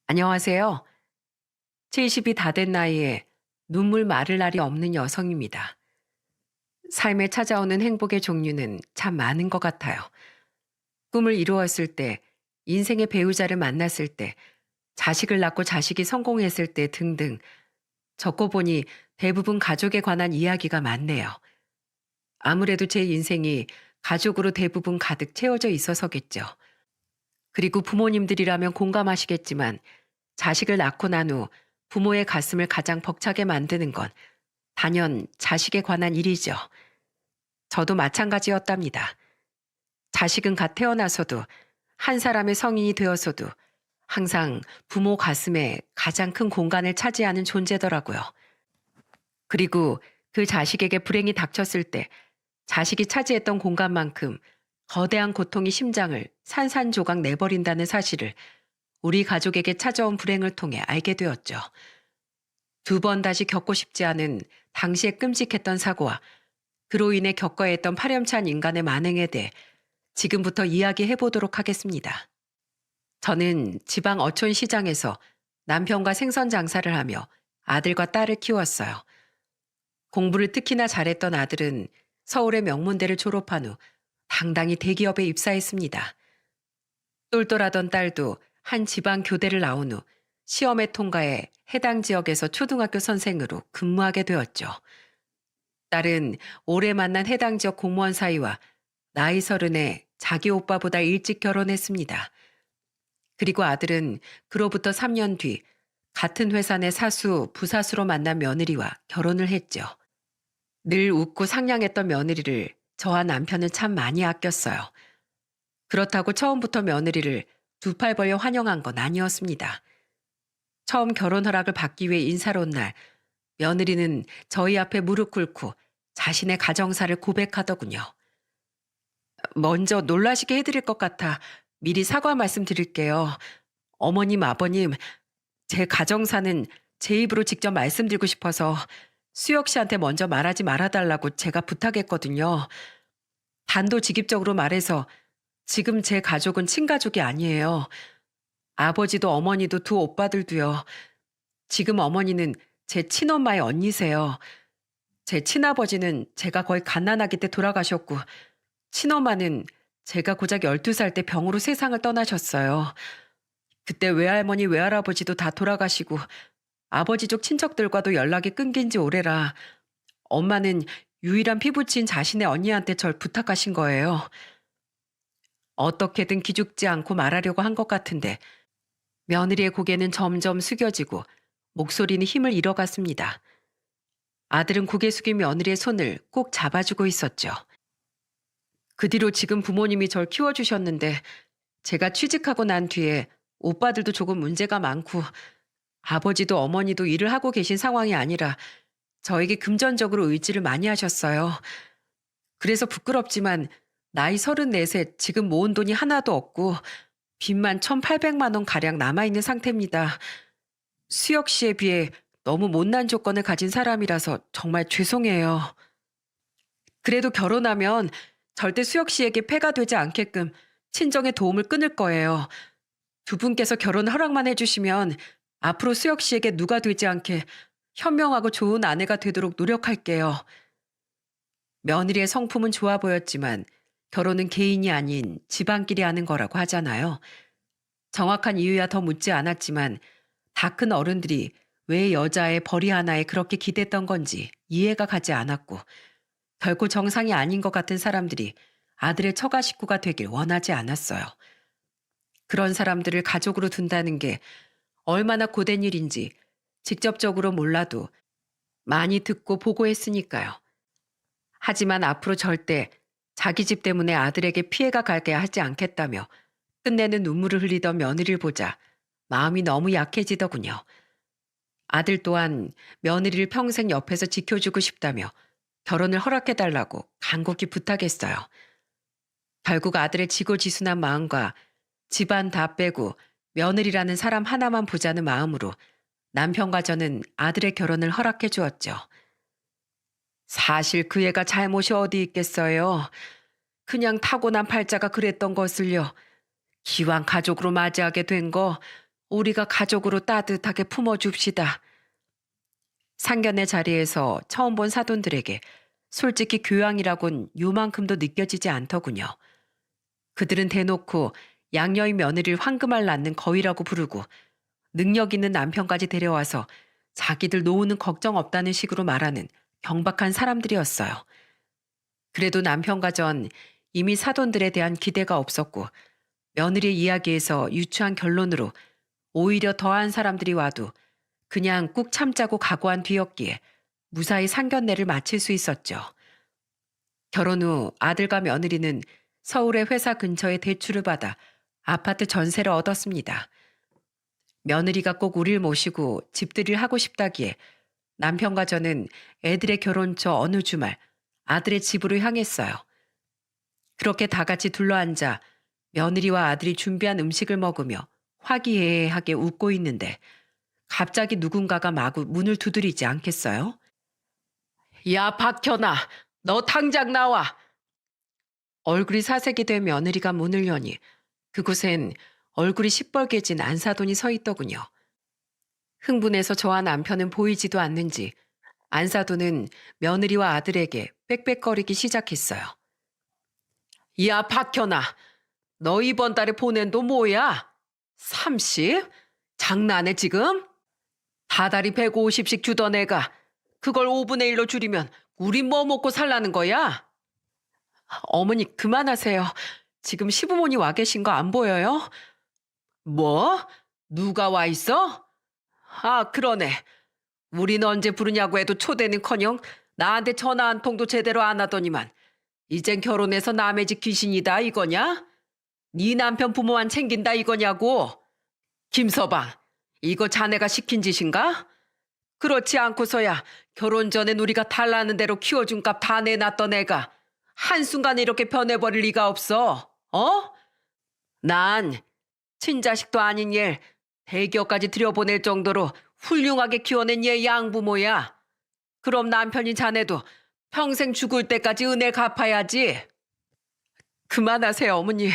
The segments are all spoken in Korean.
안녕하세요. 70이 다 된 나이에 눈물 마를 날이 없는 여성입니다. 삶에 찾아오는 행복의 종류는 참 많은 것 같아요. 꿈을 이루었을 때, 인생의 배우자를 만났을 때, 자식을 낳고 자식이 성공했을 때 등등 적고 보니 대부분 가족에 관한 이야기가 많네요. 아무래도 제 인생이 가족으로 대부분 가득 채워져 있어서겠죠. 그리고 부모님들이라면 공감하시겠지만 자식을 낳고 난 후 부모의 가슴을 가장 벅차게 만드는 건 단연 자식에 관한 일이죠. 저도 마찬가지였답니다. 자식은 갓 태어나서도 한 사람의 성인이 되어서도 항상 부모 가슴에 가장 큰 공간을 차지하는 존재더라고요. 그리고 그 자식에게 불행이 닥쳤을 때 자식이 차지했던 공간만큼 거대한 고통이 심장을 산산조각 내버린다는 사실을 우리 가족에게 찾아온 불행을 통해 알게 되었죠. 두 번 다시 겪고 싶지 않은 당시에 끔찍했던 사고와 그로 인해 겪어야 했던 파렴치한 인간의 만행에 대해 지금부터 이야기해 보도록 하겠습니다. 저는 지방 어촌 시장에서 남편과 생선 장사를 하며 아들과 딸을 키웠어요. 공부를 특히나 잘했던 아들은 서울의 명문대를 졸업한 후 당당히 대기업에 입사했습니다. 똘똘하던 딸도 한 지방 교대를 나온 후 시험에 통과해 해당 지역에서 초등학교 선생으로 근무하게 되었죠. 딸은 올해 만난 해당 지역 공무원 사이와 나이 서른에 자기 오빠보다 일찍 결혼했습니다. 그리고 아들은 그로부터 3년 뒤 같은 회사 내 사수, 부사수로 만난 며느리와 결혼을 했죠. 늘 웃고 상냥했던 며느리를 저와 남편은 참 많이 아꼈어요. 그렇다고 처음부터 며느리를 두 팔 벌려 환영한 건 아니었습니다. 처음 결혼 허락을 받기 위해 인사를 온 날, 며느리는 저희 앞에 무릎 꿇고 자신의 가정사를 고백하더군요. 먼저 놀라시게 해드릴 것 같아 미리 사과 말씀드릴게요. 어머님, 아버님, 제 가정사는 제 입으로 직접 말씀드리고 싶어서 수혁 씨한테 먼저 말하지 말아달라고 제가 부탁했거든요. 단도직입적으로 말해서 지금 제 가족은 친가족이 아니에요. 아버지도 어머니도 두 오빠들도요. 지금 어머니는 제 친엄마의 언니세요. 제 친아버지는 제가 거의 갓난아기 때 돌아가셨고, 친엄마는 제가 고작 12살 때 병으로 세상을 떠나셨어요. 그때 외할머니, 외할아버지도 다 돌아가시고, 아버지 쪽 친척들과도 연락이 끊긴 지 오래라 엄마는 유일한 피부친 자신의 언니한테 절 부탁하신 거예요. 어떻게든 기죽지 않고 말하려고 한 것 같은데 며느리의 고개는 점점 숙여지고 목소리는 힘을 잃어갔습니다. 아들은 고개 숙인 며느리의 손을 꼭 잡아주고 있었죠. 그 뒤로 지금 부모님이 절 키워주셨는데 제가 취직하고 난 뒤에 오빠들도 조금 문제가 많고 아버지도 어머니도 일을 하고 계신 상황이 아니라 저에게 금전적으로 의지를 많이 하셨어요. 그래서 부끄럽지만 나이 34세 지금 모은 돈이 하나도 없고 빚만 1,800만 원 가량 남아있는 상태입니다. 수혁 씨에 비해 너무 못난 조건을 가진 사람이라서 정말 죄송해요. 그래도 결혼하면 절대 수혁 씨에게 폐가 되지 않게끔 친정의 도움을 끊을 거예요. 두 분께서 결혼 허락만 해주시면 앞으로 수혁 씨에게 누가 되지 않게 현명하고 좋은 아내가 되도록 노력할게요. 며느리의 성품은 좋아 보였지만 결혼은 개인이 아닌 집안끼리 하는 거라고 하잖아요. 정확한 이유야 더 묻지 않았지만 다 큰 어른들이 왜 여자의 벌이 하나에 그렇게 기댔던 건지 이해가 가지 않았고 결코 정상이 아닌 것 같은 사람들이 아들의 처가 식구가 되길 원하지 않았어요. 그런 사람들을 가족으로 둔다는 게 얼마나 고된 일인지 직접적으로 몰라도 많이 듣고 보고 했으니까요. 하지만 앞으로 절대 자기 집 때문에 아들에게 피해가 가게 하지 않겠다며 끝내는 눈물을 흘리던 며느리를 보자 마음이 너무 약해지더군요. 아들 또한 며느리를 평생 옆에서 지켜주고 싶다며 결혼을 허락해달라고 간곡히 부탁했어요. 결국 아들의 지고지순한 마음과 집안 다 빼고 며느리라는 사람 하나만 보자는 마음으로 남편과 저는 아들의 결혼을 허락해 주었죠. 사실 그 애가 잘못이 어디 있겠어요. 그냥 타고난 팔자가 그랬던 것을요. 기왕 가족으로 맞이하게 된 거 우리가 가족으로 따뜻하게 품어줍시다. 상견례 자리에서 처음 본 사돈들에게 솔직히 교양이라곤 요만큼도 느껴지지 않더군요. 그들은 대놓고 양녀의 며느리를 황금알 낳는 거위라고 부르고 능력 있는 남편까지 데려와서 자기들 노후는 걱정 없다는 식으로 말하는 경박한 사람들이었어요. 그래도 남편과 전 이미 사돈들에 대한 기대가 없었고 며느리의 이야기에서 유추한 결론으로 오히려 더한 사람들이 와도 그냥 꾹 참자고 각오한 뒤였기에 무사히 상견례를 마칠 수 있었죠. 결혼 후 아들과 며느리는 서울의 회사 근처에 대출을 받아 아파트 전세를 얻었습니다. 며느리가 꼭 우릴 모시고 집들이를 하고 싶다기에 남편과 저는 애들의 결혼처 어느 주말 아들의 집으로 향했어요. 그렇게 다 같이 둘러앉아 며느리와 아들이 준비한 음식을 먹으며 화기애애하게 웃고 있는데 갑자기 누군가가 마구 문을 두드리지 않겠어요? 야, 박현아, 너 당장 나와! 얼굴이 사색이 된 며느리가 문을 여니 그곳엔 얼굴이 시뻘개진 안사돈이 서 있더군요. 흥분해서 저와 남편은 보이지도 않는지 안사돈은 며느리와 아들에게 빽빽거리기 시작했어요. 야, 박현아, 너 이번 달에 보낸 돈 뭐야? 30? 장난해 지금? 다달이 150씩 주던 애가 그걸 5분의 1로 줄이면 우린 뭐 먹고 살라는 거야? 어머니 그만하세요. 지금 시부모님 와 계신 거 안 보여요? 뭐? 누가 와 있어? 아, 그러네. 우린 언제 부르냐고 해도 초대는커녕 나한테 전화 한 통도 제대로 안 하더니만 이젠 결혼해서 남의 집 귀신이다 이거냐? 네 남편 부모만 챙긴다 이거냐고. 김서방, 이거 자네가 시킨 짓인가? 그렇지 않고서야 결혼 전엔 우리가 달라는 대로 키워준 값 다 내놨던 애가 한순간에 이렇게 변해버릴 리가 없어. 어? 난 친자식도 아닌 얘 대기업까지 들여보낼 정도로 훌륭하게 키워낸 얘 양부모야. 그럼 남편인 자네도 평생 죽을 때까지 은혜 갚아야지. 그만하세요, 어머니.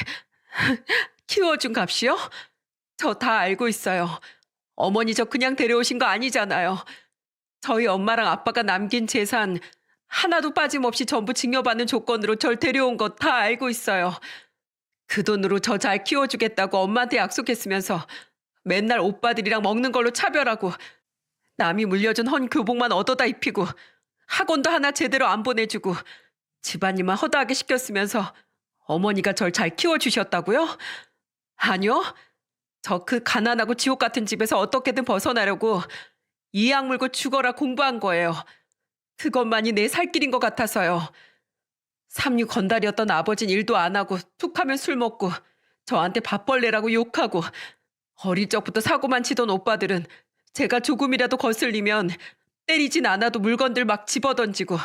키워준 값이요? 저 다 알고 있어요. 어머니 저 그냥 데려오신 거 아니잖아요. 저희 엄마랑 아빠가 남긴 재산 하나도 빠짐없이 전부 증여받는 조건으로 절 데려온 거 다 알고 있어요. 그 돈으로 저 잘 키워주겠다고 엄마한테 약속했으면서 맨날 오빠들이랑 먹는 걸로 차별하고 남이 물려준 헌 교복만 얻어다 입히고 학원도 하나 제대로 안 보내주고 집안일만 허다하게 시켰으면서 어머니가 절 잘 키워주셨다고요? 아니요. 저 그 가난하고 지옥 같은 집에서 어떻게든 벗어나려고 이악 물고 죽어라 공부한 거예요. 그것만이 내 살 길인 것 같아서요. 삼류 건달이었던 아버진 일도 안 하고 툭하면 술 먹고 저한테 밥벌레라고 욕하고 어릴 적부터 사고만 치던 오빠들은 제가 조금이라도 거슬리면 때리진 않아도 물건들 막 집어던지고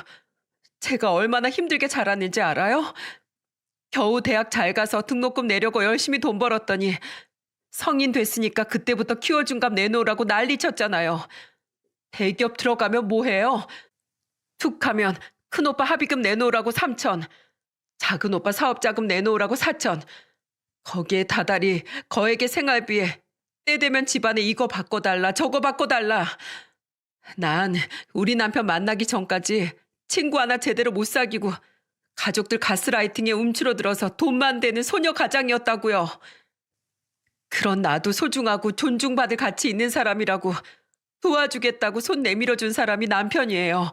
제가 얼마나 힘들게 자랐는지 알아요? 겨우 대학 잘 가서 등록금 내려고 열심히 돈 벌었더니 성인 됐으니까 그때부터 키워준 값 내놓으라고 난리 쳤잖아요. 대기업 들어가면 뭐해요? 툭하면 큰오빠 합의금 내놓으라고 3천, 작은 오빠 사업자금 내놓으라고 4천, 거기에 다달이 거액의 생활비에 때 되면 집안에 이거 바꿔달라 저거 바꿔달라. 난 우리 남편 만나기 전까지 친구 하나 제대로 못 사귀고 가족들 가스라이팅에 움츠러들어서 돈만 되는 소녀 가장이었다고요. 그런 나도 소중하고 존중받을 가치 있는 사람이라고 도와주겠다고 손 내밀어 준 사람이 남편이에요.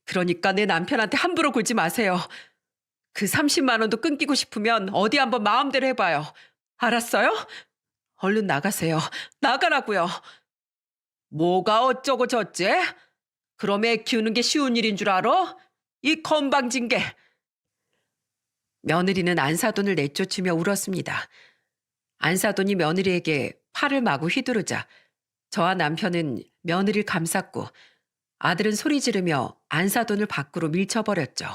그러니까 내 남편한테 함부로 굴지 마세요. 그 30만 원도 끊기고 싶으면 어디 한번 마음대로 해봐요. 알았어요? 얼른 나가세요. 나가라고요. 뭐가 어쩌고 저째? 그럼 애 키우는 게 쉬운 일인 줄 알아? 이 건방진 게. 며느리는 안사돈을 내쫓으며 울었습니다. 안사돈이 며느리에게 팔을 마구 휘두르자 저와 남편은 며느리를 감쌌고 아들은 소리 지르며 안사돈을 밖으로 밀쳐버렸죠.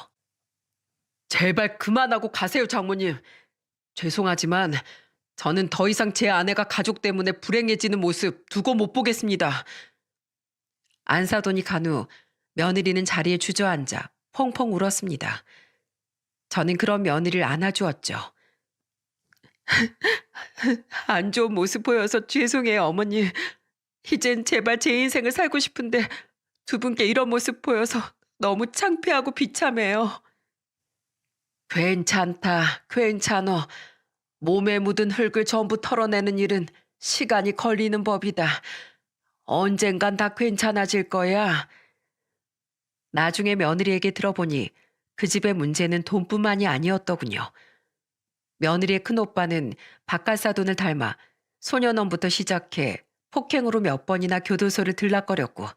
제발 그만하고 가세요, 장모님. 죄송하지만 저는 더 이상 제 아내가 가족 때문에 불행해지는 모습 두고 못 보겠습니다. 안사돈이 간 후 며느리는 자리에 주저앉아 펑펑 울었습니다. 저는 그런 며느리를 안아주었죠. 안 좋은 모습 보여서 죄송해요, 어머니. 이젠 제발 제 인생을 살고 싶은데 두 분께 이런 모습 보여서 너무 창피하고 비참해요. 괜찮다, 괜찮어. 몸에 묻은 흙을 전부 털어내는 일은 시간이 걸리는 법이다. 언젠간 다 괜찮아질 거야. 나중에 며느리에게 들어보니 그 집의 문제는 돈뿐만이 아니었더군요. 며느리의 큰오빠는 바깥사돈을 닮아 소년원부터 시작해 폭행으로 몇 번이나 교도소를 들락거렸고,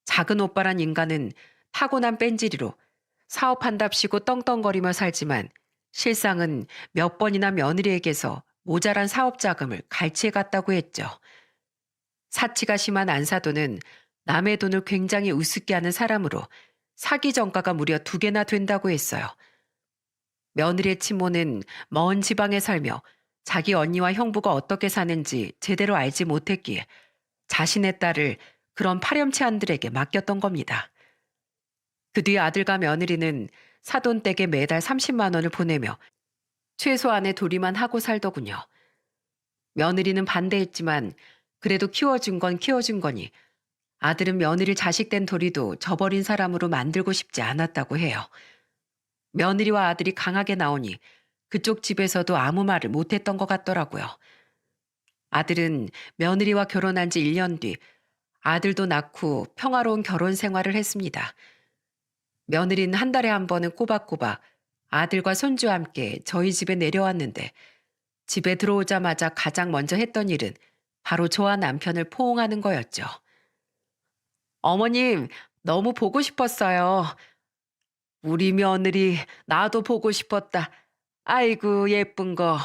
작은 오빠란 인간은 타고난 뺀질이로 사업한답시고 떵떵거리며 살지만 실상은 몇 번이나 며느리에게서 모자란 사업 자금을 갈취해 갔다고 했죠. 사치가 심한 안사돈은 남의 돈을 굉장히 우습게 하는 사람으로 사기 전가가 무려 2개나 된다고 했어요. 며느리의 친모는 먼 지방에 살며 자기 언니와 형부가 어떻게 사는지 제대로 알지 못했기에 자신의 딸을 그런 파렴치한들에게 맡겼던 겁니다. 그 뒤 아들과 며느리는 사돈댁에 매달 30만 원을 보내며 최소한의 도리만 하고 살더군요. 며느리는 반대했지만 그래도 키워준 건 키워준 거니 아들은 며느리 자식된 도리도 저버린 사람으로 만들고 싶지 않았다고 해요. 며느리와 아들이 강하게 나오니 그쪽 집에서도 아무 말을 못했던 것 같더라고요. 아들은 며느리와 결혼한 지 1년 뒤 아들도 낳고 평화로운 결혼 생활을 했습니다. 며느리는 한 달에 한 번은 꼬박꼬박 아들과 손주와 함께 저희 집에 내려왔는데, 집에 들어오자마자 가장 먼저 했던 일은 바로 저와 남편을 포옹하는 거였죠. 어머님, 너무 보고 싶었어요. 우리 며느리 나도 보고 싶었다. 아이고 예쁜 거.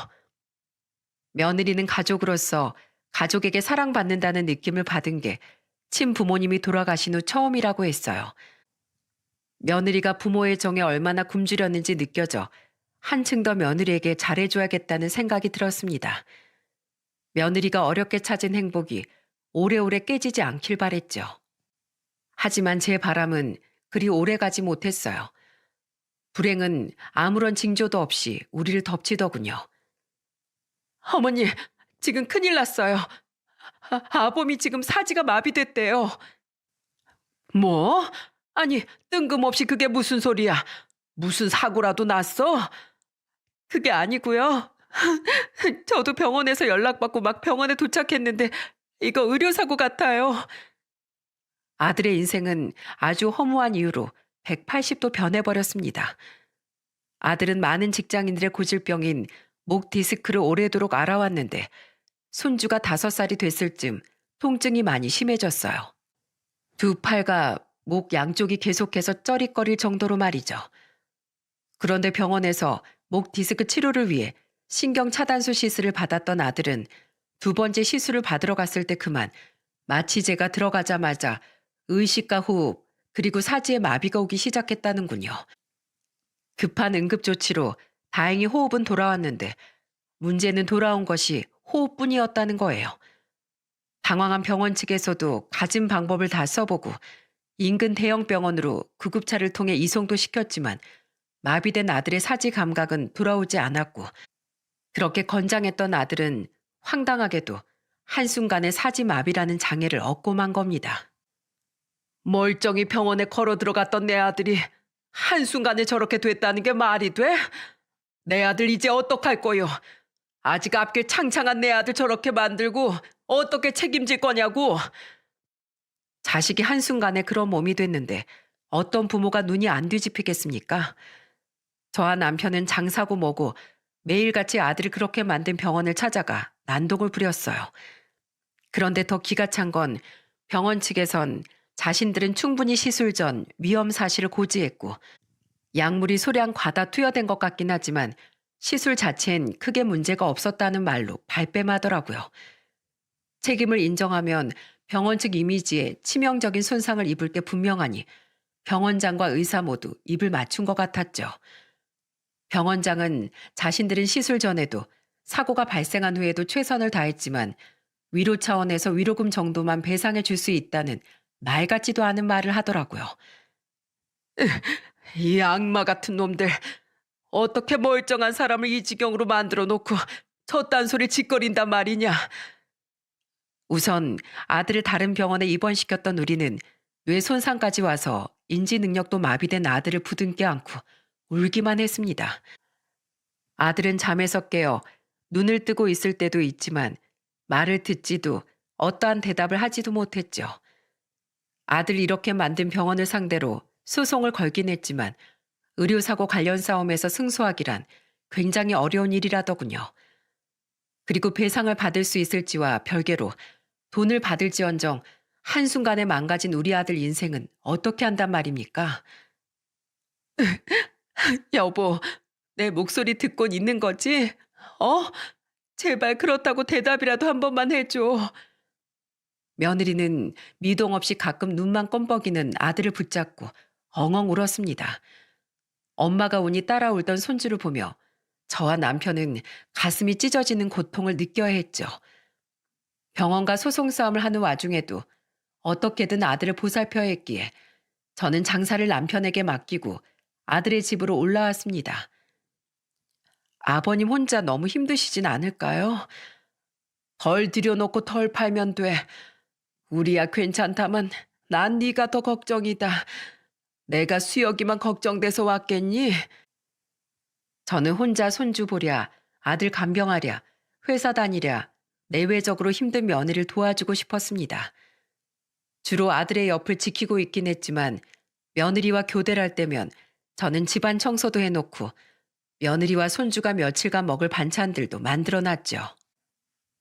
며느리는 가족으로서 가족에게 사랑받는다는 느낌을 받은 게 친부모님이 돌아가신 후 처음이라고 했어요. 며느리가 부모의 정에 얼마나 굶주렸는지 느껴져 한층 더 며느리에게 잘해줘야겠다는 생각이 들었습니다. 며느리가 어렵게 찾은 행복이 오래오래 깨지지 않길 바랬죠. 하지만 제 바람은 그리 오래 가지 못했어요. 불행은 아무런 징조도 없이 우리를 덮치더군요. 어머니, 지금 큰일 났어요. 아범이 지금 사지가 마비됐대요. 뭐? 아니, 뜬금없이 그게 무슨 소리야? 무슨 사고라도 났어? 그게 아니고요. 저도 병원에서 연락받고 막 병원에 도착했는데 이거 의료사고 같아요. 아들의 인생은 아주 허무한 이유로 180도 변해버렸습니다. 아들은 많은 직장인들의 고질병인 목 디스크를 오래도록 알아왔는데 손주가 5살이 됐을 즈음 통증이 많이 심해졌어요. 두 팔과 목 양쪽이 계속해서 쩌릿거릴 정도로 말이죠. 그런데 병원에서 목 디스크 치료를 위해 신경 차단술 시술을 받았던 아들은 2번째 시술을 받으러 갔을 때 그만 마취 제가 들어가자마자 의식과 호흡 그리고 사지에 마비가 오기 시작했다는군요. 급한 응급조치로 다행히 호흡은 돌아왔는데 문제는 돌아온 것이 호흡뿐이었다는 거예요. 당황한 병원 측에서도 가진 방법을 다 써보고 인근 대형 병원으로 구급차를 통해 이송도 시켰지만 마비된 아들의 사지 감각은 돌아오지 않았고, 그렇게 건장했던 아들은 황당하게도 한순간에 사지 마비라는 장애를 얻고 만 겁니다. 멀쩡히 병원에 걸어 들어갔던 내 아들이 한순간에 저렇게 됐다는 게 말이 돼? 내 아들 이제 어떡할 거요? 아직 앞길 창창한 내 아들 저렇게 만들고 어떻게 책임질 거냐고. 자식이 한순간에 그런 몸이 됐는데 어떤 부모가 눈이 안 뒤집히겠습니까? 저와 남편은 장사고 뭐고 매일같이 아들을 그렇게 만든 병원을 찾아가 난동을 부렸어요. 그런데 더 기가 찬 건 병원 측에선 자신들은 충분히 시술 전 위험 사실을 고지했고 약물이 소량 과다 투여된 것 같긴 하지만 시술 자체엔 크게 문제가 없었다는 말로 발뺌하더라고요. 책임을 인정하면 병원 측 이미지에 치명적인 손상을 입을 게 분명하니 병원장과 의사 모두 입을 맞춘 것 같았죠. 병원장은 자신들은 시술 전에도 사고가 발생한 후에도 최선을 다했지만 위로 차원에서 위로금 정도만 배상해 줄 수 있다는 말 같지도 않은 말을 하더라고요. 이 악마 같은 놈들, 어떻게 멀쩡한 사람을 이 지경으로 만들어 놓고 저딴 소리 짓거린단 말이냐. 우선 아들을 다른 병원에 입원시켰던 우리는 뇌 손상까지 와서 인지 능력도 마비된 아들을 부둥켜 안고 울기만 했습니다. 아들은 잠에서 깨어 눈을 뜨고 있을 때도 있지만 말을 듣지도 어떠한 대답을 하지도 못했죠. 아들 이렇게 만든 병원을 상대로 소송을 걸긴 했지만 의료사고 관련 싸움에서 승소하기란 굉장히 어려운 일이라더군요. 그리고 배상을 받을 수 있을지와 별개로 돈을 받을지언정 한순간에 망가진 우리 아들 인생은 어떻게 한단 말입니까? 여보, 내 목소리 듣곤 있는 거지? 어? 제발 그렇다고 대답이라도 한 번만 해줘. 며느리는 미동 없이 가끔 눈만 껌뻑이는 아들을 붙잡고 엉엉 울었습니다. 엄마가 오니 따라 울던 손주를 보며 저와 남편은 가슴이 찢어지는 고통을 느껴야 했죠. 병원과 소송 싸움을 하는 와중에도 어떻게든 아들을 보살펴야 했기에 저는 장사를 남편에게 맡기고 아들의 집으로 올라왔습니다. 아버님 혼자 너무 힘드시진 않을까요? 덜 들여놓고 덜 팔면 돼. 우리야 괜찮다만 난 네가 더 걱정이다. 내가 수혁이만 걱정돼서 왔겠니? 저는 혼자 손주 보랴, 아들 간병하랴, 회사 다니랴, 내외적으로 힘든 며느리를 도와주고 싶었습니다. 주로 아들의 옆을 지키고 있긴 했지만 며느리와 교대를 할 때면 저는 집안 청소도 해놓고 며느리와 손주가 며칠간 먹을 반찬들도 만들어놨죠.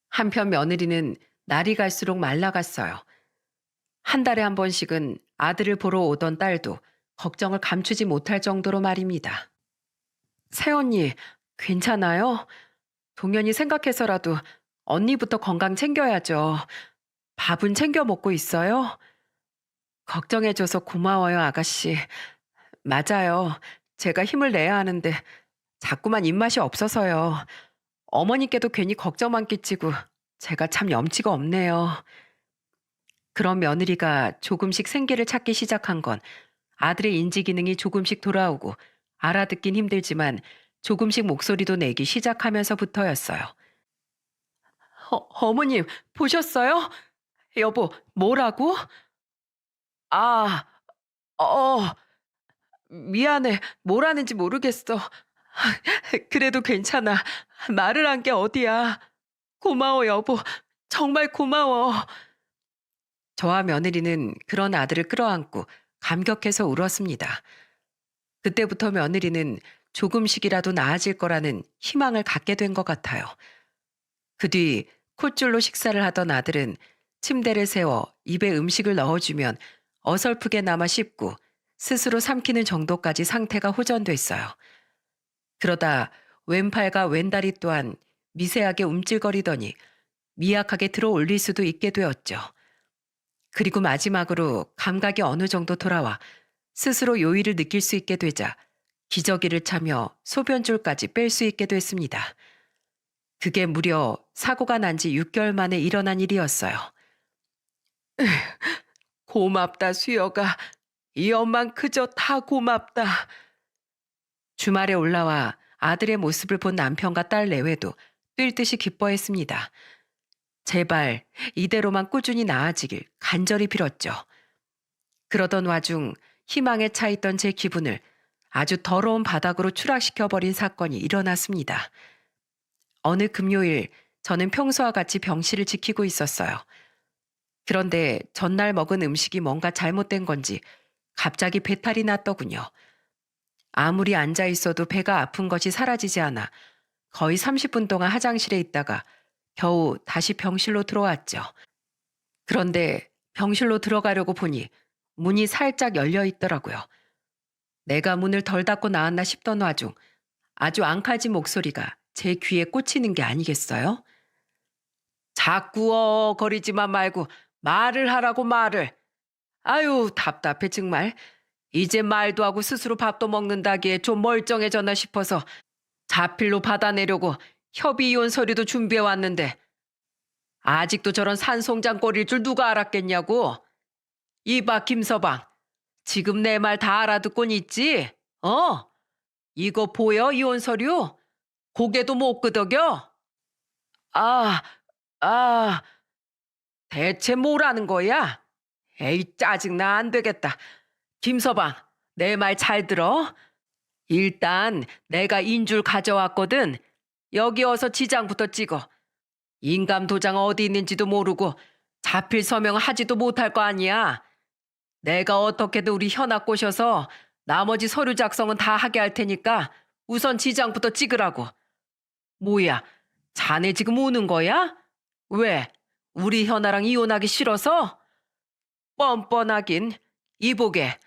한편 며느리는 날이 갈수록 말라갔어요. 한 달에 한 번씩은 아들을 보러 오던 딸도 걱정을 감추지 못할 정도로 말입니다. 새언니, 괜찮아요? 동현이 생각해서라도 언니부터 건강 챙겨야죠. 밥은 챙겨 먹고 있어요? 걱정해줘서 고마워요, 아가씨. 맞아요. 제가 힘을 내야 하는데 자꾸만 입맛이 없어서요. 어머니께도 괜히 걱정만 끼치고 제가 참 염치가 없네요. 그런 며느리가 조금씩 생기를 찾기 시작한 건 아들의 인지 기능이 조금씩 돌아오고 알아듣긴 힘들지만 조금씩 목소리도 내기 시작하면서부터였어요. 어머님, 보셨어요? 여보, 뭐라고? 아, 어, 미안해. 뭘 하는지 모르겠어. 그래도 괜찮아. 말을 한 게 어디야. 고마워, 여보. 정말 고마워. 저와 며느리는 그런 아들을 끌어안고 감격해서 울었습니다. 그때부터 며느리는 조금씩이라도 나아질 거라는 희망을 갖게 된 것 같아요. 그 뒤 콧줄로 식사를 하던 아들은 침대를 세워 입에 음식을 넣어주면 어설프게 남아 씹고 스스로 삼키는 정도까지 상태가 호전됐어요. 그러다 왼팔과 왼다리 또한 미세하게 움찔거리더니 미약하게 들어 올릴 수도 있게 되었죠. 그리고 마지막으로 감각이 어느 정도 돌아와 스스로 요의를 느낄 수 있게 되자 기저귀를 차며 소변줄까지 뺄 수 있게 됐습니다. 그게 무려 사고가 난 지 6개월 만에 일어난 일이었어요. 고맙다, 수여가. 이 엄만 그저 다 고맙다. 주말에 올라와 아들의 모습을 본 남편과 딸 내외도 뛸 듯이 기뻐했습니다. 제발 이대로만 꾸준히 나아지길 간절히 빌었죠. 그러던 와중 희망에 차 있던 제 기분을 아주 더러운 바닥으로 추락시켜버린 사건이 일어났습니다. 어느 금요일 저는 평소와 같이 병실을 지키고 있었어요. 그런데 전날 먹은 음식이 뭔가 잘못된 건지 갑자기 배탈이 났더군요. 아무리 앉아 있어도 배가 아픈 것이 사라지지 않아 거의 30분 동안 화장실에 있다가 겨우 다시 병실로 들어왔죠. 그런데 병실로 들어가려고 보니 문이 살짝 열려 있더라고요. 내가 문을 덜 닫고 나왔나 싶던 와중 아주 앙칼진 목소리가 제 귀에 꽂히는 게 아니겠어요? 자꾸 거리지만 말고 말을 하라고 말을. 아유, 답답해 정말. 이제 말도 하고 스스로 밥도 먹는다기에 좀 멀쩡해졌나 싶어서 자필로 받아내려고 협의이혼 서류도 준비해 왔는데 아직도 저런 산송장 꼴일 줄 누가 알았겠냐고. 이봐 김서방, 지금 내 말 다 알아듣곤 있지? 이거 보여 이혼 서류? 고개도 못 끄덕여? 아, 아, 대체 뭐라는 거야? 에이, 짜증나 안 되겠다. 김서방, 내 말 잘 들어? 일단 내가 인줄 가져왔거든. 여기 어서 지장부터 찍어. 인감 도장 어디 있는지도 모르고 자필 서명하지도 못할 거 아니야. 내가 어떻게든 우리 현아 꼬셔서 나머지 서류 작성은 다 하게 할 테니까 우선 지장부터 찍으라고. 뭐야, 자네 지금 우는 거야? 왜? 우리 현아랑 이혼하기 싫어서? 뻔뻔하긴. 이보게,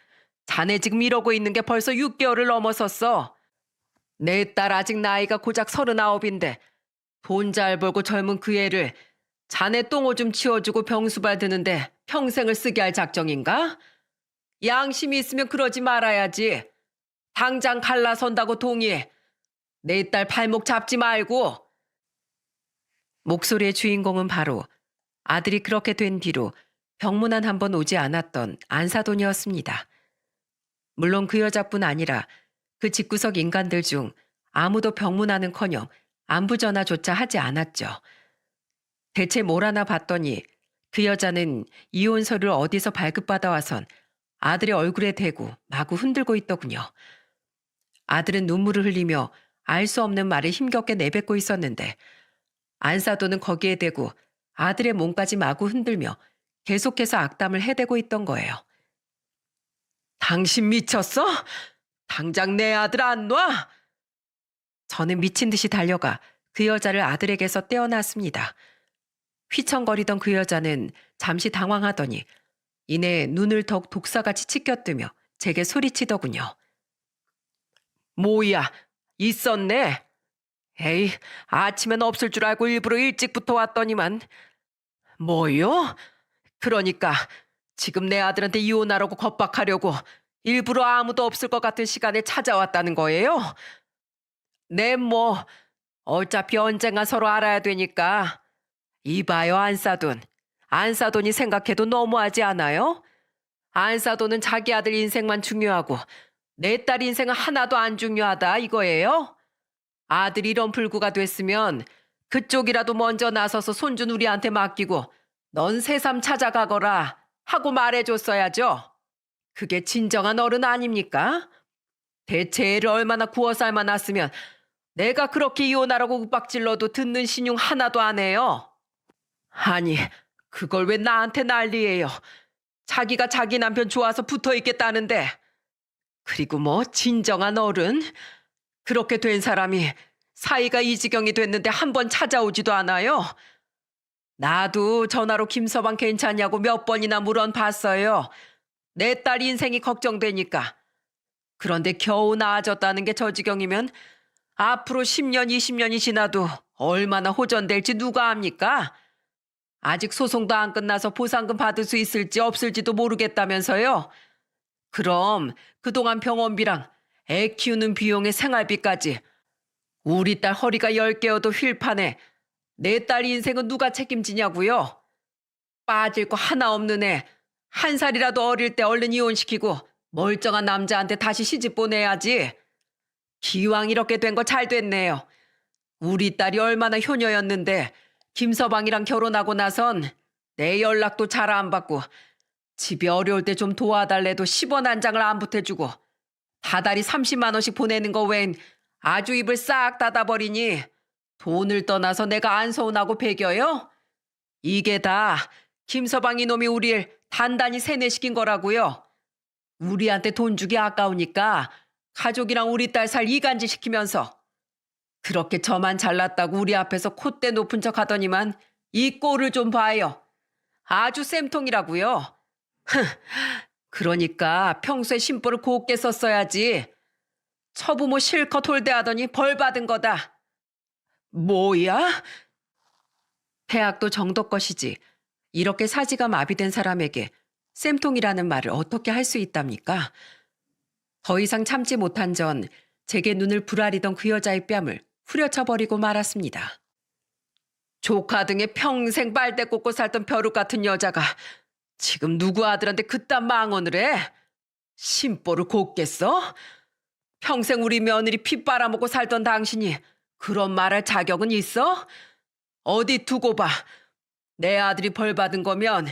자네 지금 이러고 있는 게 벌써 6개월을 넘어섰어. 내 딸 아직 나이가 고작 39인데 돈 잘 벌고 젊은 그 애를 자네 똥오줌 치워주고 병수발 드는데 평생을 쓰게 할 작정인가? 양심이 있으면 그러지 말아야지. 당장 갈라선다고 동의해. 내 딸 발목 잡지 말고. 목소리의 주인공은 바로 아들이 그렇게 된 뒤로 병문안 한 번 오지 않았던 안사돈이었습니다. 물론 그 여자뿐 아니라 그 집구석 인간들 중 아무도 병문안은커녕 안부 전화조차 하지 않았죠. 대체 뭘 하나 봤더니 그 여자는 이혼 서류를 어디서 발급받아 와선 아들의 얼굴에 대고 마구 흔들고 있더군요. 아들은 눈물을 흘리며 알 수 없는 말을 힘겹게 내뱉고 있었는데 안사돈은 거기에 대고 아들의 몸까지 마구 흔들며 계속해서 악담을 해대고 있던 거예요. 당신 미쳤어? 당장 내 아들 안 놔? 저는 미친 듯이 달려가 그 여자를 아들에게서 떼어놨습니다. 휘청거리던 그 여자는 잠시 당황하더니 이내 눈을 더욱 독사같이 치켜뜨며 제게 소리치더군요. 뭐야, 있었네. 에이, 아침엔 없을 줄 알고 일부러 일찍부터 왔더니만. 뭐요? 그러니까 지금 내 아들한테 이혼하라고 겁박하려고 일부러 아무도 없을 것 같은 시간에 찾아왔다는 거예요? 네, 뭐 어차피 언젠가 서로 알아야 되니까. 이봐요, 안사돈. 안사돈이 생각해도 너무하지 않아요? 안사돈은 자기 아들 인생만 중요하고 내 딸 인생은 하나도 안 중요하다 이거예요? 아들이 이런 불구가 됐으면 그쪽이라도 먼저 나서서 손주 우리한테 맡기고 넌 새삼 찾아가거라 하고 말해줬어야죠. 그게 진정한 어른 아닙니까? 대체 애를 얼마나 구워 삶아놨으면 내가 그렇게 이혼하라고 윽박질러도 듣는 신용 하나도 안 해요. 아니, 그걸 왜 나한테 난리예요. 자기가 자기 남편 좋아서 붙어있겠다는데. 그리고 뭐 진정한 어른? 그렇게 된 사람이 사이가 이 지경이 됐는데 한 번 찾아오지도 않아요. 나도 전화로 김서방 괜찮냐고 몇 번이나 물어봤어요. 내 딸 인생이 걱정되니까. 그런데 겨우 나아졌다는 게 저 지경이면 앞으로 10년, 20년이 지나도 얼마나 호전될지 누가 압니까? 아직 소송도 안 끝나서 보상금 받을 수 있을지 없을지도 모르겠다면서요. 그럼 그동안 병원비랑 애 키우는 비용의 생활비까지 우리 딸 허리가 10개여도 휠판에 내 딸 인생은 누가 책임지냐고요? 빠질 거 하나 없는 애, 한 살이라도 어릴 때 얼른 이혼시키고 멀쩡한 남자한테 다시 시집 보내야지. 기왕 이렇게 된 거 잘 됐네요. 우리 딸이 얼마나 효녀였는데 김서방이랑 결혼하고 나선 내 연락도 잘 안 받고 집이 어려울 때 좀 도와달래도 10원 한 장을 안 보태주고 다달이 30만 원씩 보내는 거 외엔 아주 입을 싹 닫아버리니 돈을 떠나서 내가 안 서운하고 배겨요? 이게 다 김서방 이놈이 우리를 단단히 세뇌시킨 거라고요. 우리한테 돈 주기 아까우니까 가족이랑 우리 딸 살 이간질 시키면서 그렇게 저만 잘났다고 우리 앞에서 콧대 높은 척 하더니만 이 꼴을 좀 봐요. 아주 쌤통이라고요. 그러니까 평소에 심보를 곱게 썼어야지. 처부모 실컷 홀대하더니 벌 받은 거다. 뭐야? 대학도 정도 것이지. 이렇게 사지가 마비된 사람에게 쌤통이라는 말을 어떻게 할 수 있답니까? 더 이상 참지 못한 전 제게 눈을 부라리던 그 여자의 뺨을 후려쳐버리고 말았습니다. 조카 등에 평생 빨대 꽂고 살던 벼룩 같은 여자가 지금 누구 아들한테 그딴 망언을 해? 심보를 곱게 써? 평생 우리 며느리 피 빨아먹고 살던 당신이 그런 말할 자격은 있어? 어디 두고 봐. 내 아들이 벌 받은 거면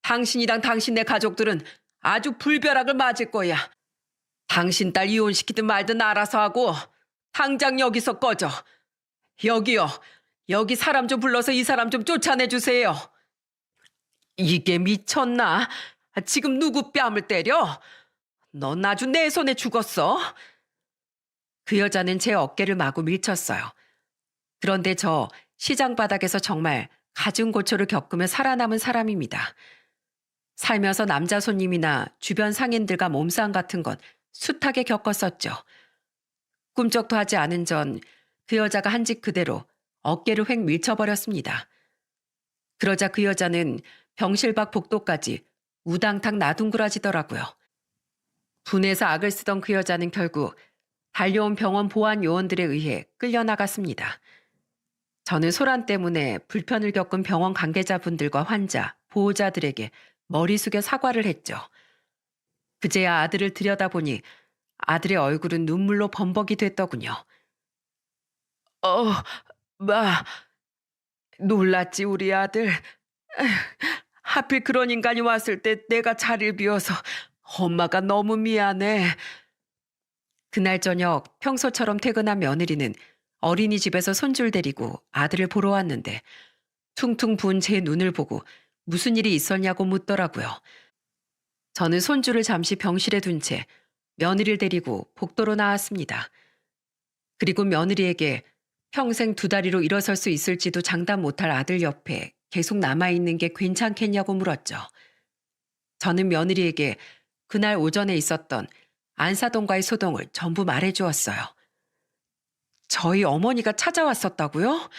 당신이랑 당신네 가족들은 아주 불벼락을 맞을 거야. 당신 딸 이혼시키든 말든 알아서 하고 당장 여기서 꺼져. 여기요. 여기 사람 좀 불러서 이 사람 좀 쫓아내주세요. 이게 미쳤나? 지금 누구 뺨을 때려? 넌 아주 내 손에 죽었어. 그 여자는 제 어깨를 마구 밀쳤어요. 그런데 저 시장 바닥에서 정말 갖은 고초를 겪으며 살아남은 사람입니다. 살면서 남자 손님이나 주변 상인들과 몸싸움 같은 건 숱하게 겪었었죠. 꿈쩍도 하지 않은 전 그 여자가 한 짓 그대로 어깨를 획 밀쳐버렸습니다. 그러자 그 여자는 병실 밖 복도까지 우당탕 나둥그라지더라고요. 분해서 악을 쓰던 그 여자는 결국 달려온 병원 보안 요원들에 의해 끌려나갔습니다. 저는 소란 때문에 불편을 겪은 병원 관계자분들과 환자, 보호자들에게 머리 숙여 사과를 했죠. 그제야 아들을 들여다보니 아들의 얼굴은 눈물로 범벅이 됐더군요. 마, 놀랐지 우리 아들. 에휴, 하필 그런 인간이 왔을 때 내가 자리를 비워서 엄마가 너무 미안해. 그날 저녁 평소처럼 퇴근한 며느리는 어린이집에서 손줄 데리고 아들을 보러 왔는데 퉁퉁 부은 제 눈을 보고 무슨 일이 있었냐고 묻더라고요. 저는 손주를 잠시 병실에 둔 채 며느리를 데리고 복도로 나왔습니다. 그리고 며느리에게 평생 두 다리로 일어설 수 있을지도 장담 못할 아들 옆에 계속 남아있는 게 괜찮겠냐고 물었죠. 저는 며느리에게 그날 오전에 있었던 안사동과의 소동을 전부 말해주었어요. 저희 어머니가 찾아왔었다고요?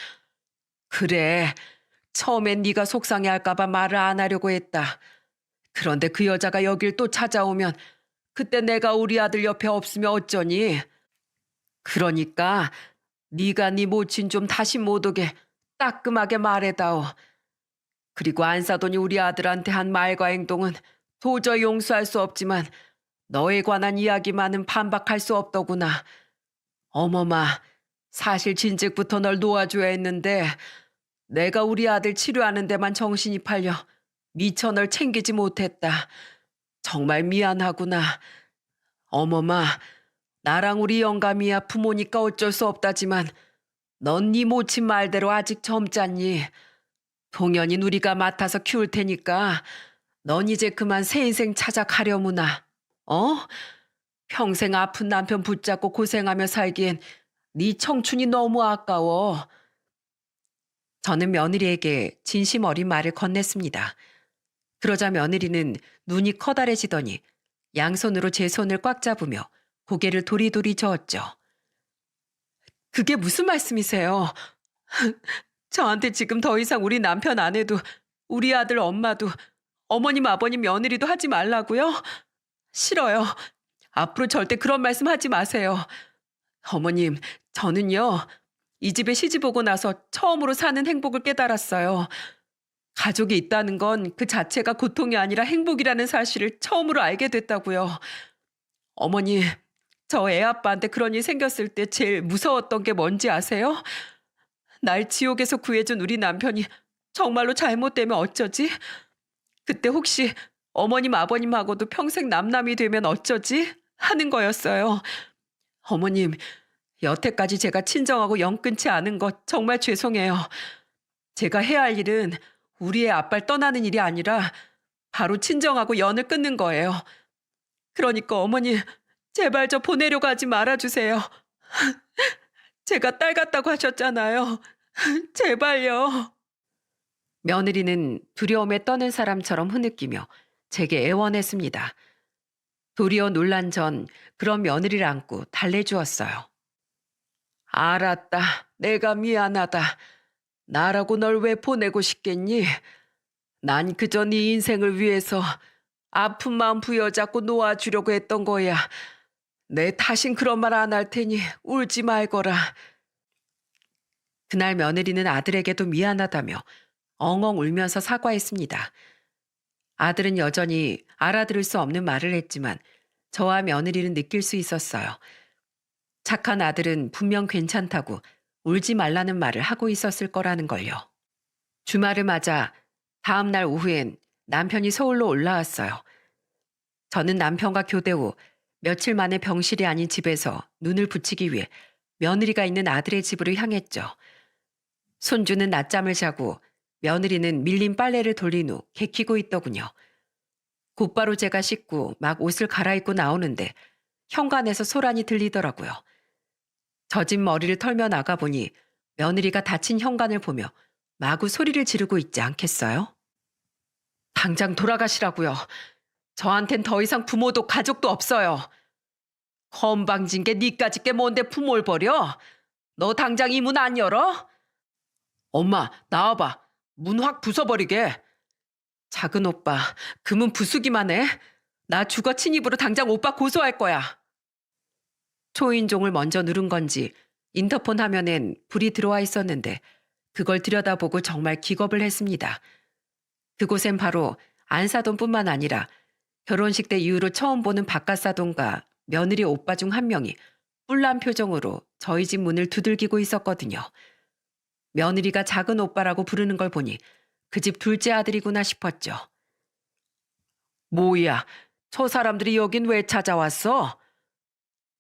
그래, 처음엔 네가 속상해할까 봐 말을 안 하려고 했다. 그런데 그 여자가 여길 또 찾아오면 그때 내가 우리 아들 옆에 없으면 어쩌니? 그러니까 네가 네 모친 좀 다시 못 오게 따끔하게 말해다오. 그리고 안사돈이 우리 아들한테 한 말과 행동은 도저히 용서할 수 없지만 너에 관한 이야기만은 반박할 수 없더구나. 어머마, 사실 진즉부터 널 도와줘야 했는데 내가 우리 아들 치료하는 데만 정신이 팔려 미처 널 챙기지 못했다. 정말 미안하구나. 어머마, 나랑 우리 영감이야 부모니까 어쩔 수 없다지만 넌 네 모친 말대로 아직 젊잖니. 동연히 우리가 맡아서 키울 테니까 넌 이제 그만 새 인생 찾아 가려무나. 어? 평생 아픈 남편 붙잡고 고생하며 살기엔 네 청춘이 너무 아까워. 저는 며느리에게 진심 어린 말을 건넸습니다. 그러자 며느리는 눈이 커다래지더니 양손으로 제 손을 꽉 잡으며 고개를 도리도리 저었죠. 그게 무슨 말씀이세요? 저한테 지금 더 이상 우리 남편 아내도 우리 아들 엄마도 어머님 아버님 며느리도 하지 말라고요? 싫어요. 앞으로 절대 그런 말씀 하지 마세요. 어머님, 저는요, 이 집에 시집 오고 나서 처음으로 사는 행복을 깨달았어요. 가족이 있다는 건 그 자체가 고통이 아니라 행복이라는 사실을 처음으로 알게 됐다고요. 어머니, 저 애 아빠한테 그런 일 생겼을 때 제일 무서웠던 게 뭔지 아세요? 날 지옥에서 구해준 우리 남편이 정말로 잘못되면 어쩌지? 그때 혹시 어머님 아버님하고도 평생 남남이 되면 어쩌지? 하는 거였어요. 어머님, 여태까지 제가 친정하고 연 끊지 않은 것 정말 죄송해요. 제가 해야 할 일은 우리 애 아빠를 떠나는 일이 아니라 바로 친정하고 연을 끊는 거예요. 그러니까 어머니, 제발 저 보내려고 하지 말아주세요. 제가 딸 같다고 하셨잖아요. 제발요. 며느리는 두려움에 떠는 사람처럼 흐느끼며 제게 애원했습니다. 도리어 논란 전 그런 며느리를 안고 달래주었어요. 알았다. 내가 미안하다. 나라고 널 왜 보내고 싶겠니? 난 그저 네 인생을 위해서 아픈 마음 부여잡고 놓아주려고 했던 거야. 내 다신 그런 말 안 할 테니 울지 말거라. 그날 며느리는 아들에게도 미안하다며 엉엉 울면서 사과했습니다. 아들은 여전히 알아들을 수 없는 말을 했지만 저와 며느리는 느낄 수 있었어요. 착한 아들은 분명 괜찮다고 울지 말라는 말을 하고 있었을 거라는 걸요. 주말을 맞아 다음 날 오후엔 남편이 서울로 올라왔어요. 저는 남편과 교대 후 며칠 만에 병실이 아닌 집에서 눈을 붙이기 위해 며느리가 있는 아들의 집으로 향했죠. 손주는 낮잠을 자고 며느리는 밀린 빨래를 돌린 후 개키고 있더군요. 곧바로 제가 씻고 막 옷을 갈아입고 나오는데 현관에서 소란이 들리더라고요. 젖은 머리를 털며 나가보니 며느리가 닫힌 현관을 보며 마구 소리를 지르고 있지 않겠어요? 당장 돌아가시라고요. 저한텐 더 이상 부모도 가족도 없어요. 건방진 게 니까짓 게 뭔데 부모를 버려? 너 당장 이 문 안 열어? 엄마, 나와봐. 문 확 부숴버리게. 작은 오빠, 그 문 부수기만 해. 나 주거 침입으로 당장 오빠 고소할 거야. 초인종을 먼저 누른 건지 인터폰 화면엔 불이 들어와 있었는데 그걸 들여다보고 정말 기겁을 했습니다. 그곳엔 바로 안사돈뿐만 아니라 결혼식 때 이후로 처음 보는 바깥사돈과 며느리 오빠 중 한 명이 뿔난 표정으로 저희 집 문을 두들기고 있었거든요. 며느리가 작은 오빠라고 부르는 걸 보니 그 집 둘째 아들이구나 싶었죠. 뭐야, 저 사람들이 여긴 왜 찾아왔어?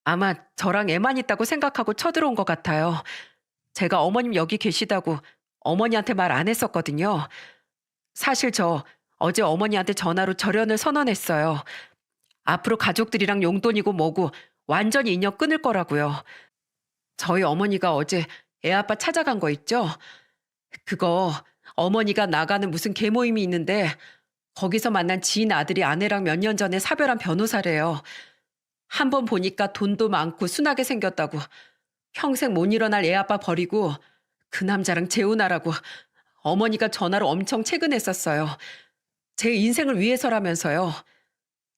아마 저랑 애만 있다고 생각하고 쳐들어온 것 같아요. 제가 어머님 여기 계시다고 어머니한테 말 안 했었거든요. 사실 저 어제 어머니한테 전화로 절연을 선언했어요. 앞으로 가족들이랑 용돈이고 뭐고 완전히 인연 끊을 거라고요. 저희 어머니가 어제 애아빠 찾아간 거 있죠? 그거 어머니가 나가는 무슨 계모임이 있는데 거기서 만난 지인 아들이 아내랑 몇 년 전에 사별한 변호사래요. 한 번 보니까 돈도 많고 순하게 생겼다고 평생 못 일어날 애아빠 버리고 그 남자랑 재혼하라고 어머니가 전화로 엄청 채근했었어요. 제 인생을 위해서라면서요.